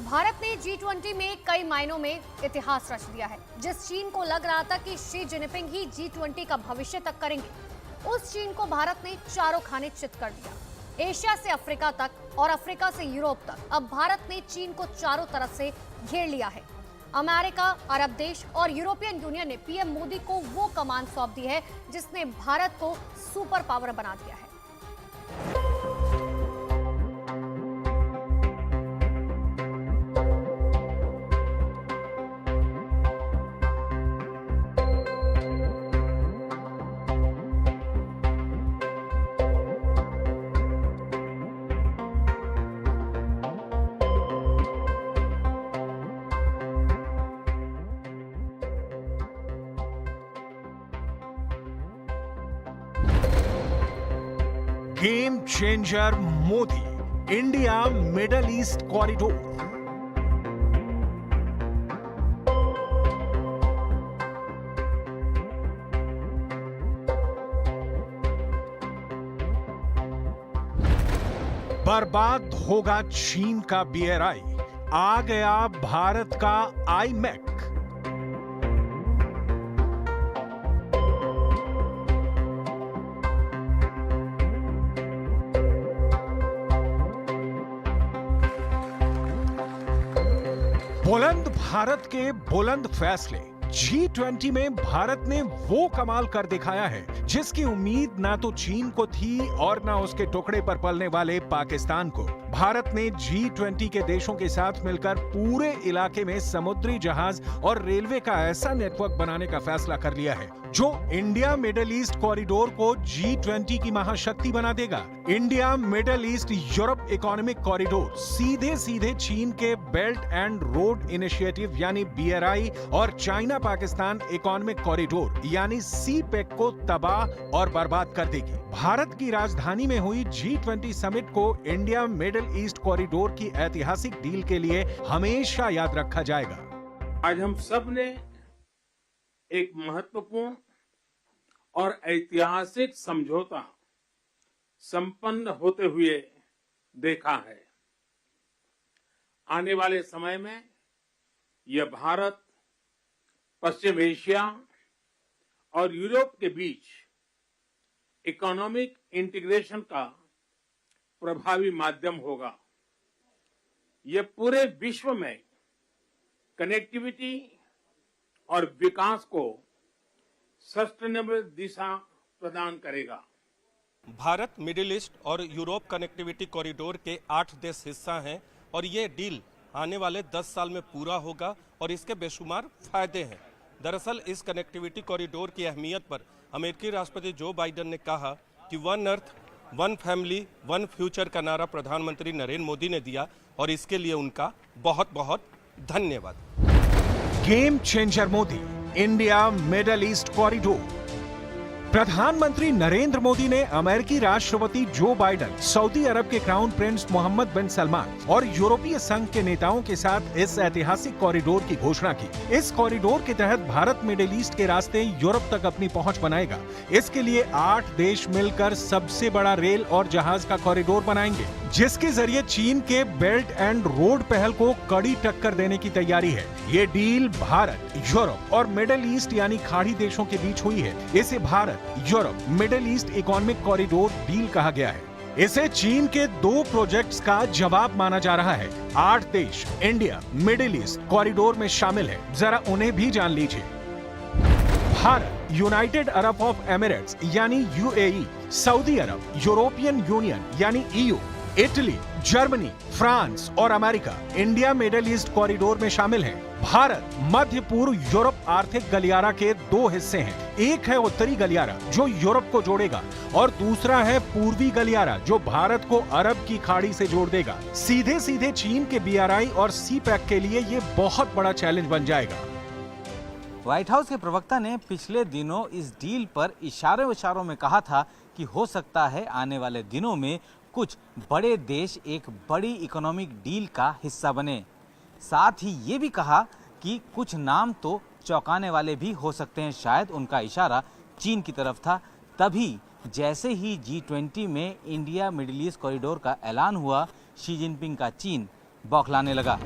भारत ने G20 में कई मायनों में इतिहास रच दिया है। जिस चीन को लग रहा था कि शी जिनपिंग ही G20 का भविष्य तक करेंगे, उस चीन को भारत ने चारों खाने चित कर दिया। एशिया से अफ्रीका तक और अफ्रीका से यूरोप तक अब भारत ने चीन को चारों तरफ से घेर लिया है। अमेरिका, अरब देश और यूरोपियन यूनियन ने पीएम मोदी को वो कमान सौंप दी है जिसने भारत को सुपर पावर बना दिया है। Game changer Modi, India middle east corridor. बर्बाद होगा चीन का BRI, आ गया भारत का IMEC। बुलंद भारत के बुलंद फैसले। G20 में भारत ने वो कमाल कर दिखाया है जिसकी उम्मीद ना तो चीन को थी और ना उसके टुकड़े पर पलने वाले पाकिस्तान को। भारत ने G20 के देशों के साथ मिलकर पूरे इलाके में समुद्री जहाज और रेलवे का ऐसा नेटवर्क बनाने का फैसला कर लिया है जो इंडिया मिडल ईस्ट कॉरिडोर को G20 की महाशक्ति बना देगा। India middle east Europe economic corridor सीधे सीधे चीन के बेल्ट एंड रोड इनिशिएटिव यानी BRI और चाइना पाकिस्तान इकोनॉमिक कॉरिडोर यानी CPEC को तबाह और बर्बाद कर देगी। भारत की राजधानी में हुई G20 समिट को इंडिया मिडल ईस्ट कॉरिडोर की ऐतिहासिक डील के लिए हमेशा याद रखा जाएगा। आज हम सब ने एक महत्वपूर्ण और ऐतिहासिक समझौता संपन्न होते हुए देखा है। आने वाले समय में यह भारत, पश्चिम एशिया और यूरोप के बीच इकोनॉमिक इंटीग्रेशन का प्रभावी माध्यम होगा। यह पूरे विश्व में कनेक्टिविटी और विकास को सस्टेनेबल दिशा प्रदान करेगा। भारत मिडिल ईस्ट और यूरोप कनेक्टिविटी कॉरिडोर के 8 देश हिस्सा हैं और ये डील आने वाले 10 साल में पूरा होगा और इसके बेशुमार फायदे हैं। दरअसल इस कनेक्टिविटी कॉरिडोर की अहमियत पर अमेरिकी राष्ट्रपति जो बाइडेन ने कहा कि one earth one family one future का नारा प्रधानमंत्री नरेंद्र मोदी ने दिया और इसके लिए उनका बहुत बहुत धन्यवाद। Game changer Modi, India middle east corridor. प्रधानमंत्री नरेंद्र मोदी ने अमेरिकी राष्ट्रपति जो बाइडेन, सऊदी अरब के क्राउन प्रिंस मोहम्मद बिन सलमान और यूरोपीय संघ के नेताओं के साथ इस ऐतिहासिक कॉरिडोर की घोषणा की। इस कॉरिडोर के तहत भारत मिडिल ईस्ट के रास्ते यूरोप तक अपनी पहुंच बनाएगा। इसके लिए 8 देश मिलकर सबसे बड़ा रेल और जहाज का कॉरिडोर बनाएंगे, जिसके जरिए चीन के बेल्ट एंड रोड पहल को कड़ी टक्कर देने की तैयारी है। ये डील भारत, यूरोप और मिडिल ईस्ट यानी खाड़ी देशों के बीच हुई है। इसे Bharat Europe middle east economic corridor deal कहा गया है। इसे चीन के 2 प्रोजेक्ट्स का जवाब माना जा रहा है। 8 देश इंडिया मिडिल ईस्ट कॉरिडोर में शामिल है, जरा उन्हें भी जान लीजिए। Bharat, United Arab of Emirates यानी UAE, सऊदी अरब, यूरोपियन यूनियन यानी EU, इटली, जर्मनी, फ्रांस और America India middle east corridor में शामिल हैं। भारत मध्य पूर्व यूरोप आर्थिक गलियारा के 2 हिस्से हैं। एक है उत्तरी गलियारा जो यूरोप को जोड़ेगा और दूसरा है पूर्वी गलियारा जो भारत को अरब की खाड़ी से जोड़ देगा। सीधे सीधे चीन के BRI और CPEC के लिए ये बहुत बड़ा चैलेंज बन जाएगा। व्हाइट हाउस के प्रवक्ता ने पिछले दिनों इस डील पर इशारों में कहा था कि हो सकता है आने वाले दिनों में कुछ बड़े देश एक बड़ी इकोनॉमिक डील का हिस्सा बने। साथ ही ये भी कहा कि कुछ नाम तो चौंकाने वाले भी हो सकते हैं। शायद उनका इशारा चीन की तरफ था। तभी जैसे ही G20 में इंडिया मिडिल ईस्ट कॉरिडोर का ऐलान हुआ, शी जिनपिंग का चीन बौखलाने लगा।